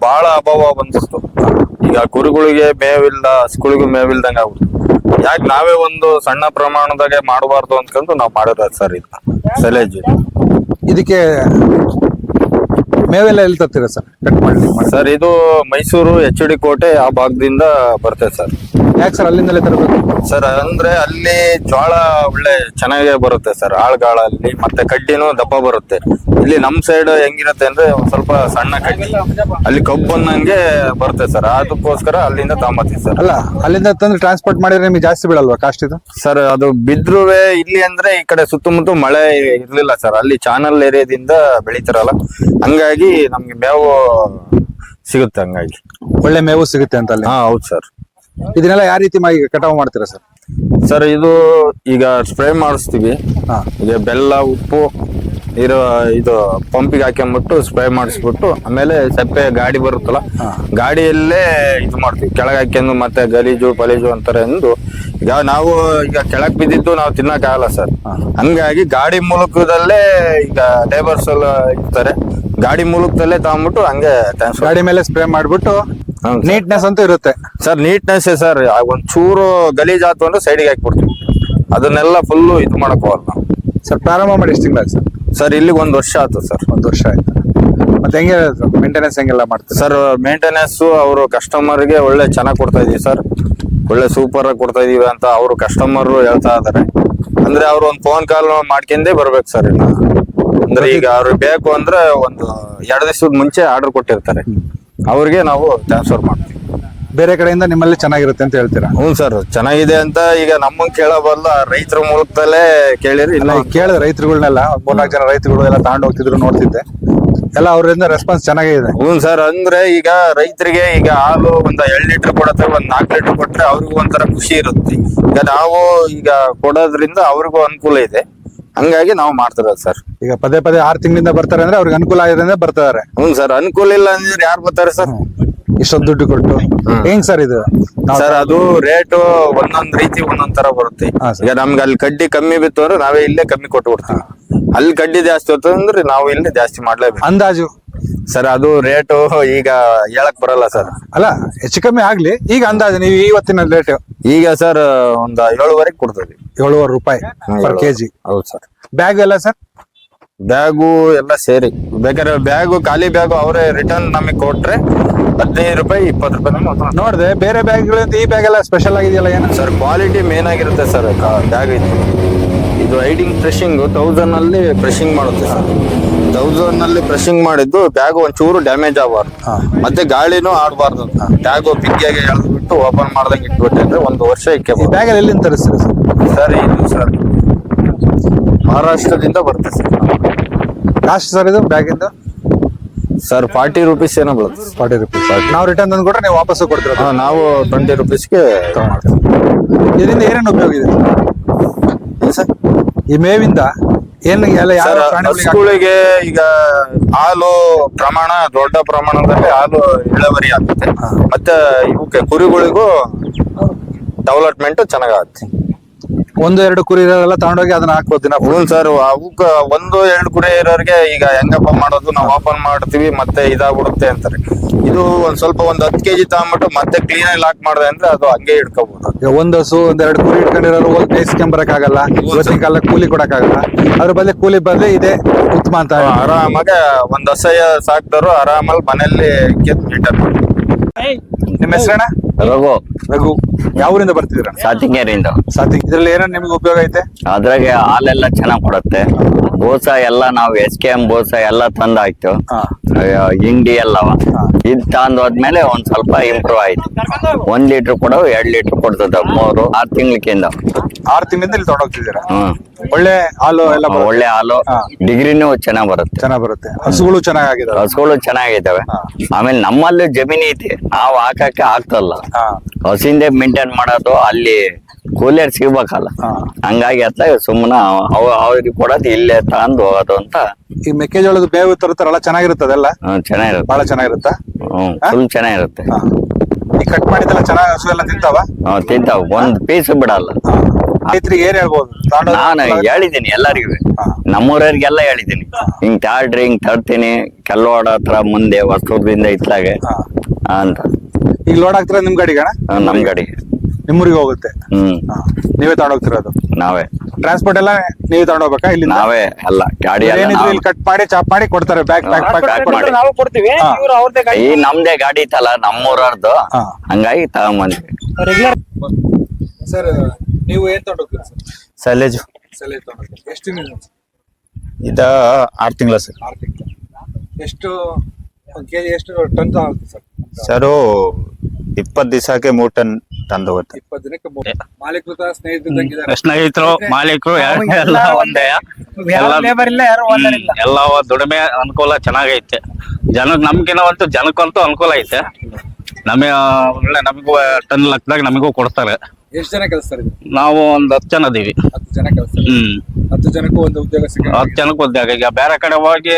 ಬಹಳ ಅಭಾವ ಬಂದ್ಬಿಡ್ತು. ಈಗ ಕುರಿಗಳಿಗೆ ಮೇವಿಲ್ಲ, ಹಸುಗಳಿಗೂ ಮೇವಿಲ್ದಂಗ ಆಗ್ಬಿಡ್ತು. ಯಾಕೆ ನಾವೇ ಒಂದು ಸಣ್ಣ ಪ್ರಮಾಣದಾಗೆ ಮಾಡಬಾರ್ದು ಅಂದ್ಕೊಂಡು ನಾವು ಮಾಡಿರೋದು ಸರ್ ಇದು ಸೈಲೇಜ್. ಇದಕ್ಕೆ ಮೇವೆಲ್ಲ ಎಲ್ಲಿ ತರ್ತೀರಾ ಸರ್ ಕಟ್ ಮಾಡಿ? ಸರ್ ಇದು ಮೈಸೂರು HD ಕೋಟೆ ಆ ಭಾಗದಿಂದ ಬರ್ತೇವೆ ಸರ್. ಯಾಕೆ ಸರ್ ಅಲ್ಲಿಂದಲೇ ತರಬೇಕು ಸರ್ ಅಂದ್ರೆ ಅಲ್ಲಿ ಜೋಳ ಒಳ್ಳೆ ಚೆನ್ನಾಗೇ ಬರುತ್ತೆ ಸರ್, ಆಳ್ಗಾಳಲ್ಲಿ, ಮತ್ತೆ ಕಡ್ಡಿನೂ ದಪ್ಪ ಬರುತ್ತೆ. ಇಲ್ಲಿ ನಮ್ ಸೈಡ್ ಹೆಂಗಿರುತ್ತೆ ಅಂದ್ರೆ ಒಂದ್ ಸ್ವಲ್ಪ ಸಣ್ಣ ಕಡ್ಡಿ, ಅಲ್ಲಿ ಕಬ್ಬು ಬಂದಂಗೆ ಬರುತ್ತೆ ಸರ್. ಅದಕ್ಕೋಸ್ಕರ ಅಲ್ಲಿಂದ ತಗೊಂಬತ್ತೀವಿ ಸರ್. ಅಲ್ಲ, ಅಲ್ಲಿಂದ ತಂದು ಟ್ರಾನ್ಸ್ಪೋರ್ಟ್ ಮಾಡಿದ್ರೆ ನಿಮಗೆ ಜಾಸ್ತಿ ಬೀಳಲ್ವಾ ಕಾಸ್ಟ್ ಇದು? ಸರ್ ಅದು ಬಿದ್ರುವೆ ಇಲ್ಲಿ ಅಂದ್ರೆ ಈ ಕಡೆ ಸುತ್ತಮುತ್ತ ಮಳೆ ಇರ್ಲಿಲ್ಲ ಸರ್, ಅಲ್ಲಿ ಚಾನಲ್ ಏರಿಯಾದಿಂದ ಬೆಳಿತಾರಲ್ಲ, ಹಂಗಾಗಿ ನಮ್ಗೆ ಮೇವು ಸಿಗುತ್ತೆ. ಹಂಗಾಗಿ ಒಳ್ಳೆ ಮೇವು ಸಿಗುತ್ತೆ ಅಂತ ಅಲ್ಲಿ? ಹಾ ಹೌದು ಸರ್. ಇದನ್ನೆಲ್ಲ ಯಾವ ರೀತಿ ಕಟಾವು ಮಾಡ್ತೀರಾ ಸರ್? ಸರ್ ಇದು ಈಗ ಸ್ಪ್ರೇ ಮಾಡಿಸ್ತೀವಿ. ಈಗ ಬೆಲ್ಲ, ಉಪ್ಪು ಇದು ಪಂಪಿಗೆ ಹಾಕೊಂಡ್ಬಿಟ್ಟು ಸ್ಪ್ರೇ ಮಾಡಿಸ್ಬಿಟ್ಟು ಆಮೇಲೆ ಸಪ್ಪೆ ಗಾಡಿ ಬರುತ್ತಲ್ಲ, ಗಾಡಿಯಲ್ಲೇ ಇದು ಮಾಡ್ತೀವಿ. ಕೆಳಗೆ ಹಾಕ್ಯಂದು ಮತ್ತೆ ಗಲೀಜು ಪಲೀಜು ಅಂತಾರೆ ಎಂದು ಈಗ ನಾವು ಈಗ ಕೆಳಗ್ ಬಿದ್ದಿದ್ದು ನಾವು ತಿನ್ನಕ್ ಆಗಲ್ಲ ಸರ್. ಹಂಗಾಗಿ ಗಾಡಿ ಮೂಲಕದಲ್ಲೇ ಈಗ ಲೇಬರ್ಸ್ ಎಲ್ಲ ಇರ್ತಾರೆ, ಗಾಡಿ ಮೂಲಕದಲ್ಲೇ ತಗೊಂಡ್ಬಿಟ್ಟು ಹಂಗೆ ಗಾಡಿ ಮೇಲೆ ಸ್ಪ್ರೇ ಮಾಡ್ಬಿಟ್ಟು ನೀಟ್ನೆಸ್ ಅಂತೂ ಇರುತ್ತೆ ಸರ್. ನೀಟ್ನೆಸ್ ಸರ್, ಒಂದ್ ಚೂರು ಗಲೀಜ್ ಆತು ಅಂದ್ರೆ ಸೈಡ್ಗೆ ಹಾಕ್ಬಿಡ್ತೀವಿ, ಅದನ್ನೆಲ್ಲ ಫುಲ್ಲು ಇದು ಮಾಡಕ್ ಹೋಗಲ್ಲ ನಾವು. ಸರ್ ಪ್ರಾರಂಭ ಮಾಡಿ ಎಷ್ಟು ತಿಂಗಳು ಸರ್? ಸರ್ ಇಲ್ಲಿ 1 ವರ್ಷ ಆಯ್ತು ಸರ್. 1 ವರ್ಷ ಆಯ್ತು. ಮತ್ತೆ ಹೆಂಗೆ ಮೇಂಟೆನೆನ್ಸ್ ಹೆಂಗೆಲ್ಲ ಮಾಡ್ತಾರೆ ಸರ್? ಮೇಂಟೆನೆನ್ಸ್ ಅವರು ಕಸ್ಟಮರ್ಗೆ ಒಳ್ಳೆ ಚೆನ್ನಾಗಿ ಕೊಡ್ತಾ ಇದೀವಿ ಸರ್, ಒಳ್ಳೆ ಸೂಪರ್ ಆಗಿ ಕೊಡ್ತಾ ಇದೀವಿ ಅಂತ ಅವರು ಕಸ್ಟಮರ್ ಹೇಳ್ತಾ ಇದಾರೆ. ಅಂದ್ರೆ ಅವ್ರು ಒಂದು ಫೋನ್ ಕಾಲ್ ಮಾಡ್ಕೊಂಡೇ ಬರ್ಬೇಕು ಸರ್. ಇನ್ನು ಅಂದ್ರೆ ಈಗ ಅವ್ರಿಗೆ ಬೇಕು ಅಂದ್ರೆ ಒಂದು 2 ದಿವಸದ ಮುಂಚೆ ಆರ್ಡರ್ ಕೊಟ್ಟಿರ್ತಾರೆ, ಅವ್ರಿಗೆ ನಾವು ಟ್ರಾನ್ಸ್ಫರ್ ಮಾಡ್ತೀವಿ. ಬೇರೆ ಕಡೆಯಿಂದ ನಿಮ್ಮಲ್ಲಿ ಚೆನ್ನಾಗಿರುತ್ತೆ ಅಂತ ಹೇಳ್ತೀರಾ? ಹ್ಞೂ ಸರ್, ಚೆನ್ನಾಗಿದೆ ಅಂತ ಈಗ ನಮ್ಮಂಗ್ ಕೇಳಬಲ್ಲ, ರೈತರ ಮೂಲಕದಲ್ಲೇ ಕೇಳಿರಿ. ಇಲ್ಲ, ಕೇಳಿದ ರೈತರುಗಳನ್ನೆಲ್ಲ 3-4 ಜನ ರೈತರುಗಳು ಎಲ್ಲ ತಗೊಂಡು ಹೋಗ್ತಿದ್ರು, ನೋಡ್ತಿದ್ದೆ ಎಲ್ಲ, ಅವರಿಂದ ರೆಸ್ಪಾನ್ಸ್ ಚೆನ್ನಾಗಿದೆ. ಹ್ಞೂ ಸರ್, ಅಂದ್ರೆ ಈಗ ರೈತರಿಗೆ ಈಗ ಹಾಲು ಒಂದ್ 2 ಲೀಟರ್ ಕೊಡತ್ತೆ, ಒಂದ್ 4 ಲೀಟರ್ ಕೊಟ್ರೆ ಅವ್ರಿಗೂ ಒಂಥರ ಖುಷಿ ಇರುತ್ತೆ. ಈಗ ನಾವು ಈಗ ಕೊಡೋದ್ರಿಂದ ಅವ್ರಿಗೂ ಅನುಕೂಲ ಇದೆ, ಹಂಗಾಗಿ ನಾವು ಮಾಡ್ತಿರೋದು ಸರ್. ಈಗ ಪದೇ 6 ತಿಂಗಳಿಂದ ಬರ್ತಾರೆ ಅಂದ್ರೆ ಅವ್ರಿಗೆ ಅನುಕೂಲ ಆಗಿದೆ ಅಂದ್ರೆ ಬರ್ತಾರೆ. ಹ್ಞೂ ಸರ್, ಅನುಕೂಲ ಇಲ್ಲ ಅಂದ್ರೆ ಯಾರು ಬರ್ತಾರೆ ಸರ್? ಇಷ್ಟೊಂದು ದುಡ್ಡು ಕೊಟ್ಟು ಹೆಂಗ್ ಸರ್ ಇದು? ಸರ್ ಅದು ರೇಟ್ ಒಂದೊಂದ್ ರೀತಿ ಒಂದೊಂದ್ ತರ ಬರುತ್ತೆ. ಈಗ ನಮ್ಗೆ ಅಲ್ಲಿ ಕಡ್ಡಿ ಕಮ್ಮಿ ಬಿತ್ತು ಅಂದ್ರೆ ನಾವೇ ಇಲ್ಲೇ ಕಮ್ಮಿ ಕೊಟ್ಟು ಕೊಡ್ತೀವಿ, ಅಲ್ಲಿ ಕಡ್ಡಿ ಜಾಸ್ತಿ ಹೋಗ್ತದೆ ಅಂದ್ರೆ ನಾವು ಇಲ್ಲೇ ಜಾಸ್ತಿ ಮಾಡ್ಲೇಬೇಕು. ಅಂದಾಜು ಸರ್ ಅದು ರೇಟು ಈಗ ಹೇಳಕ್ ಬರಲ್ಲ ಸರ್. ಅಲ್ಲ, ಹೆಚ್ಚು ಕಮ್ಮಿ ಆಗ್ಲಿ, ಈಗ ಅಂದಾಜು ನೀವು ಇವತ್ತಿನ ರೇಟ್? ಈಗ ಸರ್ ಒಂದ್ 7.5 ಕೊಡ್ತದೆ. 7.5 ರೂಪಾಯಿ ಪರ್ ಕೆಜಿ? ಹೌದು ಸರ್. ಬ್ಯಾಗ್ ಎಲ್ಲ ಸರ್? ಬ್ಯಾಗು ಎಲ್ಲ ಸೇರಿ ಬೇಕಾದ್ರೆ ಬ್ಯಾಗು, ಖಾಲಿ ಬ್ಯಾಗು ಅವರೇ ರಿಟರ್ನ್ ನಮಗೆ ಕೊಟ್ರೆ 15 ರೂಪಾಯಿ 20 ರೂಪಾಯಿ. ನೋಡಿದೆ ಬೇರೆ ಬ್ಯಾಗ್ಗಳಿಂದ ಈ ಬ್ಯಾಗ್ ಎಲ್ಲ ಸ್ಪೆಷಲ್ ಆಗಿದೆಯಲ್ಲ ಏನು ಸರ್? ಕ್ವಾಲಿಟಿ ಮೇನ್ ಆಗಿರುತ್ತೆ ಸರ್ ಬ್ಯಾಗ್. ಇದು ಹೈಡಿಂಗ್ ಫ್ರೆಶಿಂಗ್ 1000 ಅಲ್ಲಿ ಫ್ರೆಶಿಂಗ್ ಮಾಡುತ್ತೆ ಸರ್. 1000 ಅಲ್ಲಿ ಫ್ರೆಶಿಂಗ್ ಮಾಡಿದ್ದು ಬ್ಯಾಗ್ ಒಂಚೂರು ಡ್ಯಾಮೇಜ್ ಆಗಬಾರ್ದು, ಮತ್ತೆ ಗಾಳಿನೂ ಆಡಬಾರ್ದು. ಬ್ಯಾಗು ಬಿಗ್ಗಿಯಾಗಿ ಎಳೆದ್ಬಿಟ್ಟು ಓಪನ್ ಮಾಡ್ದಂಗೆ ಇಟ್ಬಿಟ್ಟೆ ಅಂದ್ರೆ 1 ವರ್ಷ ಇಕ್ಕೆಬಹುದು. ಬ್ಯಾಗ್ ಎಲ್ಲಿಂದ ತರಿಸ್ತೀರಾ ಸರ್? ಸರ್ ಇದು ಸರ್ ಮಹಾರಾಷ್ಟ್ರದಿಂದ ಬರುತ್ತೆ ಸರ್. ಕಾಸ್ಟ್ ಸರ್ ಇದು ಬ್ಯಾಗಿಂದ? ಸರ್ 40 ರೂಪೀಸ್ ಏನೋ ಬರುತ್ತೆ. 40 ರೂಪೀಸ್. ನಾವು ರಿಟರ್ನ್ ತಂದು ಕೊಟ್ರೆ ನೀವು ವಾಪಸ್ಸು ಕೊಡ್ತೀರಾ? ನಾವು 20 ರೂಪೀಸ್ಗೆ ತಗೊಂಡ್ತೀವಿ. ಇದರಿಂದ ಏನೇನು ಉಪಯೋಗ ಇದೆ ಸರ್? ಈ ಮೇವಿಂದ ಏನು ಎಲ್ಲ ಯಾವ ಹಸುಗಳಿಗೆ ಈಗ ಹಾಲು ಪ್ರಮಾಣ ದೊಡ್ಡ ಪ್ರಮಾಣದಲ್ಲಿ ಹಾಲು ಇಳುವರಿ ಆಗುತ್ತೆ, ಮತ್ತೆ ಇವಕ್ಕೆ ಕುರಿಗಳಿಗೂ ಡೆವಲಪ್ಮೆಂಟ್ ಚೆನ್ನಾಗಾಗುತ್ತೆ. 1-2 ಕುರಿ ಇರೋರೆಲ್ಲ ತಗೊಂಡೋಗಿ ಅದನ್ನ ಹಾಕ್ಬೋದು ದಿನ? ಹ್ಞೂ ಸರ್, ಅವಕ್ಕೆ 1-2 ಕುರಿ ಇರೋರಿಗೆ ಈಗ ಹೆಂಗಪ್ಪ ಮಾಡೋದು, ನಾವು ಓಪನ್ ಮಾಡ್ತೀವಿ ಮತ್ತೆ ಇದಾಗ್ಬಿಡುತ್ತೆ ಅಂತಾರೆ. ಇದು ಒಂದ್ ಸ್ವಲ್ಪ 10 kg ತಗೊಂಡ್ಬಿಟ್ಟು ಮತ್ತೆ ಕ್ಲೀನ್ ಆಗಿ ಲಾಕ್ ಮಾಡಿದೆ ಅಂದ್ರೆ ಅದು ಹಂಗೆ ಇಟ್ಕೋಬಹುದು. ಈಗ 1 ಹಸು 1-2 ಕುರಿ ಇಟ್ಕೊಂಡಿರೋರು ಹೋಗಿ ಮೇಯಿಸ್ಕೊಂಬರಕ್ ಆಗಲ್ಲ, ಇವತ್ತಿನ ಕಾಲ ಕೂಲಿ ಕೊಡಕ್ ಆಗಲ್ಲ, ಅದ್ರ ಬದಲು ಕೂಲಿ ಬದಲು ಇದೆ ಉತ್ತಮ ಅಂತ. ಆರಾಮಾಗ ಒಂದ್ ಹಸಯ ಸಾಕ್ದವರು ಆರಾಮಲ್ಲಿ ಮನೆಯಲ್ಲಿ ಮೀಟರ್. ನಿಮ್ಮ ಹೆಸರಣ್ಣ? ರಘು. ರಘು, ಯಾವ ಊರಿಂದ ಬರ್ತಿದ್ದೀರಾ? ಸಾತಿಂಗೇರಿಯಿಂದ. ಸಾತಿಂಗ್. ಇದ್ರಲ್ಲಿ ಏನೇನು ನಿಮ್ಗೆ ಉಪಯೋಗ ಐತೆ? ಅದ್ರಾಗೆ ಹಾಲೆಲ್ಲ ಚೆನ್ನಾಗ್ ಕೊಡುತ್ತೆ. ಬೋಸ ಎಲ್ಲ ನಾವು SKM ಬೋಸ ಎಲ್ಲ ತಂದ್ ಹಾಕ್ತಿವ್, ಹಿಂಡಿ ಎಲ್ಲವ. ಇದ್ ತಂದ್ ಹೋದ್ಮೇಲೆ ಒಂದ್ ಸ್ವಲ್ಪ ಇಂಪ್ರೂವ್ ಆಯ್ತು. 1 ಲೀಟರ್ ಕೊಡೋ 2 ಲೀಟರ್ ಕೊಡ್ತದ 3-6 ತಿಂಗಳಿಂದ. 6 ತಿಂಗಳಿಂದ ಇಲ್ಲಿ ತಗೊಂಡೋಗ್ತಿದ್ದೀರಾ? ಒಳ್ಳೆ ಹಾಲು ಎಲ್ಲ ಒಳ್ಳೆ ಹಾಲು, ಡಿಗ್ರಿನೂ ಚೆನ್ನಾಗ್ ಬರುತ್ತೆ. ಚೆನ್ನಾಗ್ ಬರುತ್ತೆ. ಹಸುಗಳು ಚೆನ್ನಾಗಿದಾವೆ? ಹಸುಗಳು ಚೆನ್ನಾಗಿದ್ದಾವೆ. ಆಮೇಲೆ ನಮ್ಮಲ್ಲಿ ಜಮೀನ್ ಐತಿ, ನಾವು ಹಾಕಕ್ಕೆ ಆಗ್ತಲ್ಲ. ಹಸಿಂದೆ ಮೇಂಟೈನ್ ಮಾಡೋದು, ಅಲ್ಲಿ ಕೂಲಿಯರ್ ಸಿಗ್ಬೇಕಲ್ಲ, ಹಂಗಾಗಿ ಅತ್ತ ಸುಮ್ಮನ ಅವ್ರಿಗೆ ಕೊಡೋದು ಇಲ್ಲೇ ತಗೊಂಡು ಹೋಗೋದು ಅಂತ. ಈ ಮೆಕ್ಕೆಜೋಳದ ಬೇವು ತರುತ್ತಾರಲ್ಲ, ಚೆನ್ನಾಗಿರುತ್ತೆ ಅದೆಲ್ಲ? ಚೆನ್ನಾಗಿರುತ್ತೆ, ಬಹಳ ಚೆನ್ನಾಗಿರುತ್ತಾ? ಫುಲ್ ಚೆನ್ನಾಗಿರುತ್ತೆ. ಈ ಕಟ್ ಮಾಡಿದೆಲ್ಲ ಚೆನ್ನಾಗಿ ಹಸು ಎಲ್ಲ ತಿಂತಾವ? ತಿಂತಾವ, ಒಂದ್ ಪೀಸ್ ಬಿಡಲ್ಲ. ರೈತರಿಗೆ ಏನ್ ಹೇಳ್ಬೋದು ನಾನು ಹೇಳಿದ್ದೀನಿ ಎಲ್ಲರಿಗೂ, ನಮ್ಮೂರವ್ರಿಗೆಲ್ಲ ಹೇಳಿದ್ದೀನಿ, ಹಿಂಗ್ ತಾಳ್ರಿ, ಹಿಂಗ್ ತರ್ತೀನಿ ಕೆಲವಾಡ ಹತ್ರ ಮುಂದೆ ಹೊಸೂರ್ದಿಂದ ಇತ್ಲಾಗೆ ಅಂತ. ಈಗ ಲೋಡ್ ಆಗ್ತಿರ ನಿಮ್ ಗಾಡಿಗೆ ಅಣ್ಣ? ನಮ್ ಗಾಡಿಗೆ ನಿಮ್ಮೂರಿಗೆ ಹೋಗುತ್ತೆ. ನೀವೇ ತಗೊಂಡೋಗ್ತಿರೋದು? ನಾವೇ. ಟ್ರಾನ್ಸ್ಪೋರ್ಟ್ ಎಲ್ಲ ನೀವೇ ತಗೊಂಡೋಗ್ಬೇಕಾ? ಇಲ್ಲಿ ನಾವೇ ಎಲ್ಲ ಗಾಡಿ ಎಲ್ಲ ಏನಿದ್ರು ಇಲ್ಲಿ ಕಟ್ ಮಾಡಿ ಚಾಪ್ ಮಾಡಿ ಕೊಡ್ತಾರೆ, ಪ್ಯಾಕ್ ಮಾಡಿ. ನಾವು ಕೊಡ್ತೀವಿ, ಇವ್ರು ಅವ್ರದ್ದೇ ಗಾಡಿ ಈ ನಮ್ದೇ ಗಾಡಿ ಇತ್ತಲ್ಲ ನಮ್ಮೂರವ್ರದ್ದು, ಹಂಗಾಗಿ ತಗೊಂಬಂದ್ವಿ. ರೆಗ್ಯುಲರ್. ಸರ್ ನೀವು ಏನ್ ತಗೊಂಡೋಗ್ತೀರಾ ಸರ್? ಸೈಲೇಜ್ ಸೆಲೆಕ್ಟ್ ತಗೊಂಡೋಗ್ತೀರಾ? ಎಷ್ಟು ತಿಂಗಳು ಇದ 6 ತಿಂಗಳ ಸರ್. 6 ತಿಂಗಳು. ಎಷ್ಟು ಒಂದ್ ಕೆಜಿ ಎಷ್ಟು ಟನ್ ಆಗುತ್ತೆ ಸರ್? ಸರ್ 20 ದಿವಸಕ್ಕೆ 3 ಟನ್ ತಂದು ಹೋಗುತ್ತೆ. 20 ದಿನಕ್ಕೆ ಮಾಲೀಕೃತ ಸ್ನೇಹಿತರಿದ್ದಂಗಿದ್ದಾರೆ. ಸ್ನೇಹಿತರು ಮಾಲೀಕರು ಎಲ್ಲ ಒಂದೇ, ಲೇಬರ್ ಇಲ್ಲ, ಯಾರು ಓನರ್ ಇಲ್ಲ. ಎಲ್ಲ ದುಡಿಮೆ ಅನುಕೂಲ ಚೆನ್ನಾಗೈತೆ. ನಮ್ಗಿನವಂತೂ ಜನಕ್ಕಂತೂ ಅನುಕೂಲ ಐತೆ. ನಮಗೆ ಒಳ್ಳೆ ನಮಗೂ ಟನ್ ಲೆಕ್ಕದಾಗ ನಮಗೂ ಕೊಡ್ತಾರೆ. ಎಷ್ಟು ಜನ ಕೆಲಸ ಸರ್? ನಾವು ಒಂದ್ 10 ಜನ ಇದೀವಿ. 10 ಜನ ಕೆಲಸ. 10 ಜನಕ್ಕೂ ಒಂದು ಉದ್ಯೋಗ ಸಿಕ್ಕ. 10 ಜನಕ್ಕೆ ಉದ್ಯೋಗ. ಈಗ ಬೇರೆ ಕಡೆ ಹೋಗಿ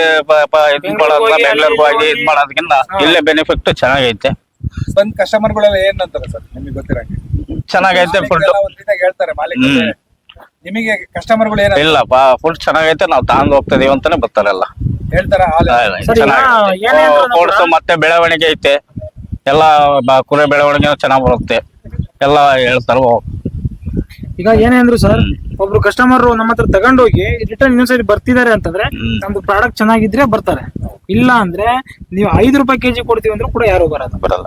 ಬೆಂಗಳೂರಿಗೆ ಹೋಗಿ ಇದ್ ಮಾಡೋದಕ್ಕಿಂತ ಇಲ್ಲೇ ಬೆನಿಫಿಟ್ ಚೆನ್ನಾಗೈತೆ. ಬಂದ್ ಕಸ್ಟಮರ್ಗಳೆಲ್ಲ ಏನ್ ಅಂತಾರೆ ಸರ್ ನಿಮಗೆ ಗೊತ್ತಿರಂಗೆ? ಚೆನ್ನಾಗೈತೆ ಫುಡ್. ಒಂದ್ ರೀತಿಯಾಗಿ ಹೇಳ್ತಾರೆ ಮಾಲೀಕರು. ನಿಮಗೆ ಕಸ್ಟಮರ್ಗಳು ಏನ ಇಲ್ಲಪ್ಪ, ಫುಡ್ ಚೆನ್ನಾಗೈತೆ, ನಾವು ತಗೊಂಡ್ ಹೋಗ್ತಿದೀವಿ ಅಂತಾನೆ ಬರ್ತಾರಲ್ಲ. ಹೇಳ್ತಾರ? ಕೋರ್ಸು ಮತ್ತೆ ಬೆಳವಣಿಗೆ ಐತೆ ಎಲ್ಲ, ಕುರಿ ಬೆಳವಣಿಗೆ ಚೆನ್ನಾಗ್ ಬರುತ್ತೆ ಎಲ್ಲ ಹೇಳ್ತಾರ. ಈಗ ಏನೇಂದ್ರು ಸರ್, ಒಬ್ರು ಕಸ್ಟಮರ್ ನಮ್ಮ ಹತ್ರ ತಗೊಂಡೋಗಿ ರಿಟರ್ನ್ ಇನ್ನೊಂದ್ಸರಿ ಬರ್ತಿದಾರೆ ಅಂತಂದ್ರೆ ನಮ್ದು ಪ್ರಾಡಕ್ಟ್ ಚೆನ್ನಾಗಿದ್ರೆ ಬರ್ತಾರೆ. ಇಲ್ಲ ಅಂದ್ರೆ ನೀವು 5 ರೂಪಾಯಿ ಕೆಜಿ ಕೊಡ್ತೀವಿ ಅಂದ್ರೂ ಕೂಡ ಯಾರು ಬರಲ್ಲ.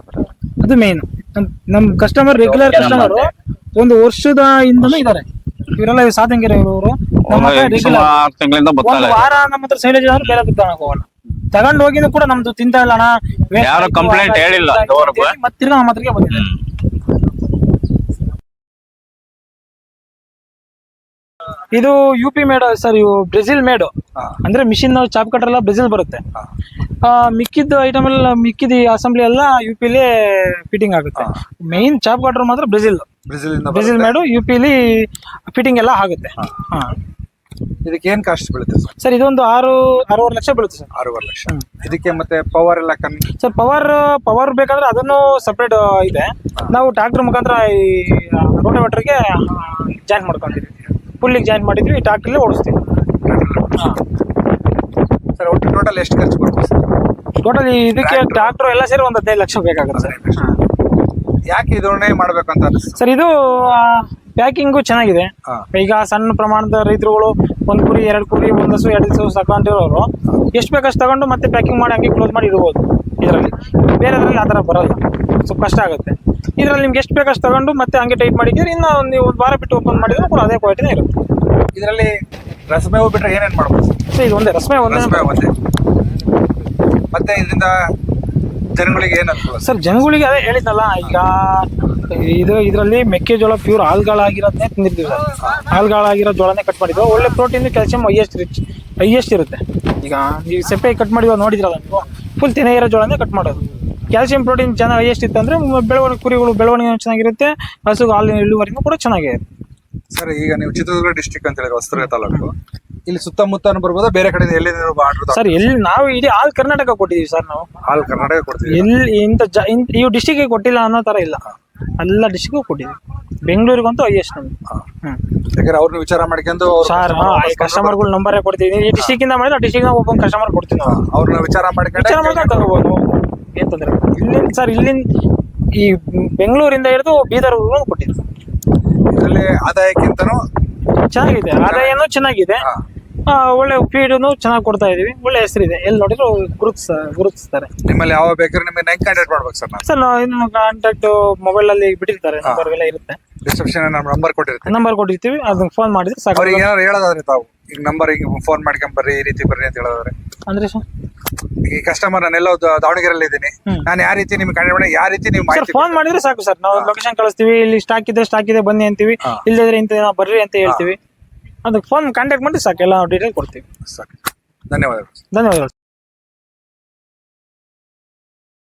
ಅದು ಮೇನ್. ನಮ್ ಕಸ್ಟಮರ್ ರೆಗ್ಯುಲರ್ ಕಸ್ಟಮರ್ ಒಂದು ವರ್ಷದ ಹಿಂದನೂ ಇದಾರೆ. ಇವರೆಲ್ಲ ಸಾತಂಗೆರೆ ಇವರು ತಿಂಗಳಿಂದ ಒಂದು ಬರ್ತಾರೆ. ವಾರ ನಮ್ಮ ಹತ್ರ ಸೈಲೇಜ್ ಆದ್ರೆ ಬೇರೆ ತಗೊಳಕ್ ಹೋಗಲ್ಲ. ತಗೊಂಡ್ ಹೋಗಿನೂ ಕೂಡ ನಮ್ದು ತಿಂತ ಇಲ್ಲ ಅಣ್ಣ, ಯಾರು ಕಂಪ್ಲೇಂಟ್ ಹೇಳಿಲ್ಲ ಇದುವರೆಗೂ. ಮತ್ತೆ ನಮ್ಮ ಹತ್ರಕ್ಕೆ ಬಂದಿದೆ. ಇದು UP ಮೇಡು ಸರ್, ಇವು ಬ್ರೆಜಿಲ್ ಮೇಡು. ಅಂದ್ರೆ ಮಿಷಿನ್ ಚಾಪ್ ಕಟರ್ ಎಲ್ಲ ಬ್ರೆಜಿಲ್ ಬರುತ್ತೆ. ಮಿಕ್ಕಿದ ಐಟಮ್ ಎಲ್ಲ ಮಿಕ್ಕಿದ ಅಸೆಂಬ್ಲಿ ಎಲ್ಲ UP ಫಿಟ್ಟಿಂಗ್ ಆಗುತ್ತೆ. ಮೈನ್ ಚಾಪ್ ಕಟರ್ ಮಾತ್ರ ಬ್ರೆಜಿಲ್ ಮೇಡು UP ಫಿಟ್ಟಿಂಗ್ ಎಲ್ಲ ಆಗುತ್ತೆ. ಇದಕ್ಕೆ ಏನ್ ಕಾಸ್ಟ್ ಬೀಳುತ್ತೆ ಸರ್? ಸರ್ ಇದೊಂದು 6.5 ಲಕ್ಷ ಬೀಳುತ್ತೆ ಸರ್. 6.5 ಲಕ್ಷ. ಇದಕ್ಕೆ ಮತ್ತೆ ಪವರ್ ಎಲ್ಲ ಕಮ್ಮಿ ಸರ್? ಪವರ್ ಬೇಕಾದ್ರೆ ಅದನ್ನು ಸಪ್ರೇಟ್ ಇದೆ. ನಾವು ಟ್ರಾಕ್ಟರ್ ಮುಖಾಂತರ ಈ ರೋಟೋವೇಟರ್ಗೆ ಜಾಯಿನ್ ಮಾಡ್ಕೊಂಡಿದ್ವಿ, ಫುಲ್ಲಿಗೆ ಜಾಯಿನ್ ಮಾಡಿದ್ವಿ, ಟ್ರಾಕ್ಟರ್ಲಿ ಓಡಿಸ್ತೀವಿ. ಸರ್ ಒಟ್ಟು ಟೋಟಲ್ ಎಷ್ಟು ಖರ್ಚು ಬರುತ್ತೆ ಸರ್? ಟೋಟಲ್ ಇದಕ್ಕೆ ಟ್ರಾಕ್ಟರ್ ಎಲ್ಲ ಸೇರಿ ಒಂದು 15 ಲಕ್ಷ ಬೇಕಾಗುತ್ತೆ ಸರ್. ಯಾಕೆ ಇದನ್ನೇ ಮಾಡ್ಬೇಕು ಅಂತ ಅನಿಸ್ತು ಸರ್? ಇದು ಪ್ಯಾಕಿಂಗು ಚೆನ್ನಾಗಿದೆ. ಈಗ ಸಣ್ಣ ಪ್ರಮಾಣದ ರೈತರುಗಳು 1 ಕುರಿ 2 ಕುರಿ 1 ಹಸು 2 ಹಸು ತಗೊಂಡಿರೋರು ಎಷ್ಟು ಬೇಕಷ್ಟು ತಗೊಂಡು ಮತ್ತೆ ಪ್ಯಾಕಿಂಗ್ ಮಾಡಿ ಹಂಗೆ ಕ್ಲೋಸ್ ಮಾಡಿ ಇಡ್ಬೋದು. ಇದರಲ್ಲಿ ಬೇರೆದ್ರಲ್ಲಿ ಆ ಥರ ಬರಲ್ಲ, ಸ್ವಲ್ಪ ಕಷ್ಟ ಆಗುತ್ತೆ. ಇದರಲ್ಲಿ ನಿಮ್ಗೆ ಎಷ್ಟು ಬೇಕಷ್ಟು ತಗೊಂಡು ಮತ್ತೆ ಹಂಗೆ ಟೈಟ್ ಮಾಡಿದ್ರೆ ಇನ್ನು ನೀವು 1 ವಾರ ಬಿಟ್ಟು ಓಪನ್ ಮಾಡಿದ್ರು ಕೂಡ ಅದೇ ಕ್ವಾಲಿಟಿನೇ ಇರುತ್ತೆ. ಇದರಲ್ಲಿ ರಸಮೇವು ಬಿಟ್ಟರೆ ಏನೇನು ಮಾಡ್ಬೋದು ಸರ್? ಇದು ಒಂದೇ ರಸಮೇ ಒಂದೇ. ಮತ್ತೆ ಇದರಿಂದ ಜನಗಳಿಗೆ ಏನು ಅನುಕೂಲ ಸರ್? ಜನಗಳಿಗೆ ಅದೇ ಹೇಳಿದ್ನಲ್ಲ, ಈಗ ಇದರಲ್ಲಿ ಮೆಕ್ಕೆಜೋಳ ಪ್ಯೂರ್ ಹಾಲ್ಗಳಾಗಿರೋದನ್ನೇ ತಿಂದಿರ್ತೀವಿ ಸರ್. ಹಾಲ್ಗಳಾಗಿರೋ ಜೋಳನೇ ಕಟ್ ಮಾಡಿದ್ವಿ. ಒಳ್ಳೆ ಪ್ರೋಟೀನ್ ಕ್ಯಾಲ್ಸಿಯಂ ಹೈಯೆಸ್ಟ್ ಇರುತ್ತೆ. ಈಗ ನೀವು ಸೆಪ್ಪೆ ಕಟ್ ಮಾಡಿವಾಗ ನೋಡಿದ್ರಲ್ಲ ನೀವು, ಫುಲ್ ತೆನೆ ಇರೋ ಜೋಳನೇ ಕಟ್ ಮಾಡೋದು. ಕ್ಯಾಲ್ಸಿಯಂ ಪ್ರೋಟೀನ್ ಚೆನ್ನಾಗಿ ಹೈಯೆಸ್ಟ್ ಇತ್ತು ಅಂದ್ರೆ ಕುರಿಗಳು ಬೆಳವಣಿಗೆ ಚೆನ್ನಾಗಿರುತ್ತೆ, ಹಸುಗೆ ಹಾಲಿನ ಇಳುವರಿನೂ ಕೂಡ ಚೆನ್ನಾಗಿರುತ್ತೆ. ಸರ್ ಈಗ ನೀವು ಚಿತ್ರದುರ್ಗ ಡಿಸ್ಟ್ರಿಕ್ಟ್ ಅಂತ ಹೇಳಿದ್ರೆ ಹೊಸದುರ್ಗ ತಾಲೂಕು, ಇಲ್ಲಿ ಸುತ್ತಮುತ್ತ ಬರ್ಬೋದಾ? ಬೇರೆ ಕಡೆ ಎಲ್ಲಿ ಆರ್ಡರ್? ಸರ್ ಎಲ್ಲಿ ನಾವು ಇಡೀ ಆಲ್ ಕರ್ನಾಟಕ ಕೊಟ್ಟಿದೀವಿ ಸರ್. ನಾವು ಆಲ್ ಕರ್ನಾಟಕ ಕೊಡ್ತೀವಿ. ಎಲ್ಲಿ ಈ ಡಿಸ್ಟಿಕ್ಗೆ ಕೊಟ್ಟಿಲ್ಲ ಅನ್ನೋ ತರ ಇಲ್ಲ, ಎಲ್ಲ ಡಿಸ್ಟಿಕ್ಗೂ ಕೊಟ್ಟಿದ್ದೀವಿ. ಬೆಂಗಳೂರಿಗಂತೂ ಹೈಯೆಸ್ಟ್ ನಮ್ದು. ಯಾಕಂದ್ರೆ ಅವ್ರನ್ನ ವಿಚಾರ ಮಾಡ್ಕೊಂಡು ಸರ್ ಕಸ್ಟಮರ್ಗಳ ನಂಬರೇ ಕೊಡ್ತೀವಿ. ಈ ಡಿಸ್ಟಿಕ್ ಇಂದ ಮಾಡಿದ್ರೆ ಡಿಸ್ಟಿಕ್ ಒಬ್ಬ ಕಸ್ಟಮರ್ ಕೊಡ್ತೀವಿ ನಾವು. ಅವ್ರನ್ನ ವಿಚಾರ ಮಾಡ್ಕೊಂಡು ತಗೋಬಹುದು, ಏನ್ ತೊಂದರೆ. ಇಲ್ಲಿಂದ ಸರ್, ಈ ಬೆಂಗಳೂರಿಂದ ಹಿಡಿದು ಬೀದರ್ ಕೊಟ್ಟಿದ್ದೀವಿ. ಇದರಲ್ಲಿ ಆದಾಯಕ್ಕಿಂತನೂ ಚೆನ್ನಾಗಿದೆ, ಆದಾಯನೂ ಚೆನ್ನಾಗಿದೆ, ಒಳ್ಳೆ ಫೀಡನ್ನು ಚೆನ್ನಾಗಿ ಕೊಡ್ತಾ ಇದೀವಿ. ಒಳ್ಳೆ ಹೆಸರಿದೆ, ಎಲ್ಲಿ ನೋಡಿದ್ರು ಗುರುತಿಸ್ತಾರೆ. ನಿಮ್ಮಲ್ಲಿ ಯಾವ ಬೇಕಾದ್ರೆ ನಿಮಗೆ ಹೆಂಗ್ ಕಾಂಟ್ಯಾಕ್ಟ್ ಮಾಡ್ಬೇಕು ಸರ್? ಸರ್ ನಾವು ಕಾಂಟ್ಯಾಕ್ಟ್ ಮೊಬೈಲ್ ಅಲ್ಲಿ ಬಿಟ್ಟಿರ್ತಾರೆ, ನಂಬರ್ ಎಲ್ಲ ಇರುತ್ತೆ. ಡಿಸ್ಕ್ರಿಪ್ಷನ್ ನಂಬರ್ ಕೊಟ್ಟಿರ್ತೀವಿ, ನಂಬರ್ ಕೊಟ್ಟಿರ್ತೀವಿ, ಅದನ್ನ ಫೋನ್ ಮಾಡಿದ್ರೆ ಸಾಕು. ಅವ್ರಿಗೆ ಏನಾದ್ರು ಹೇಳೋದಾದ್ರೆ ತಾವು ಈಗ ನಂಬರ್ ಈಗ ಫೋನ್ ಮಾಡ್ಕೊಂಡ್ ಬರ್ರಿ, ಈ ರೀತಿ ಬರ್ರಿ ಅಂತ ಹೇಳೋದಾದ್ರೆ? ಅಂದ್ರೆ ಸರ್ ಈ ಕಸ್ಟಮರ್ ನಾನೆಲ್ಲ ದಾವಣಗೆರೆಯಲ್ಲಿ ಇದ್ದೀನಿ, ನಾನು ಯಾವ ರೀತಿ ನಿಮ್ಗೆ ಕಾಂಟ್ಯಾಕ್ಟ್ ಮಾಡಿ ಯಾವ ರೀತಿ ನೀವು ಮಾಹಿತಿ ಫೋನ್ ಮಾಡಿದ್ರೆ ಸಾಕು ಸರ್. ನಾವು ಲೊಕೇಶನ್ ಕಳಿಸ್ತೀವಿ, ಇಲ್ಲಿ ಸ್ಟಾಕ್ ಇದೆ ಬನ್ನಿ ಅಂತೀವಿ, ಇಲ್ಲದ್ರೆ ಇಂತ ಬರ್ರಿ ಅಂತ ಹೇಳ್ತೀವಿ. ಅದಕ್ಕೆ ಫೋನ್ ಕಾಂಟ್ಯಾಕ್ಟ್ ಮಾಡಿ ಸಾಕು, ಎಲ್ಲ ಡೀಟೇಲ್ ಕೊಡ್ತೀವಿ. ಸಾಕು. ಧನ್ಯವಾದಗಳು. ಧನ್ಯವಾದಗಳು.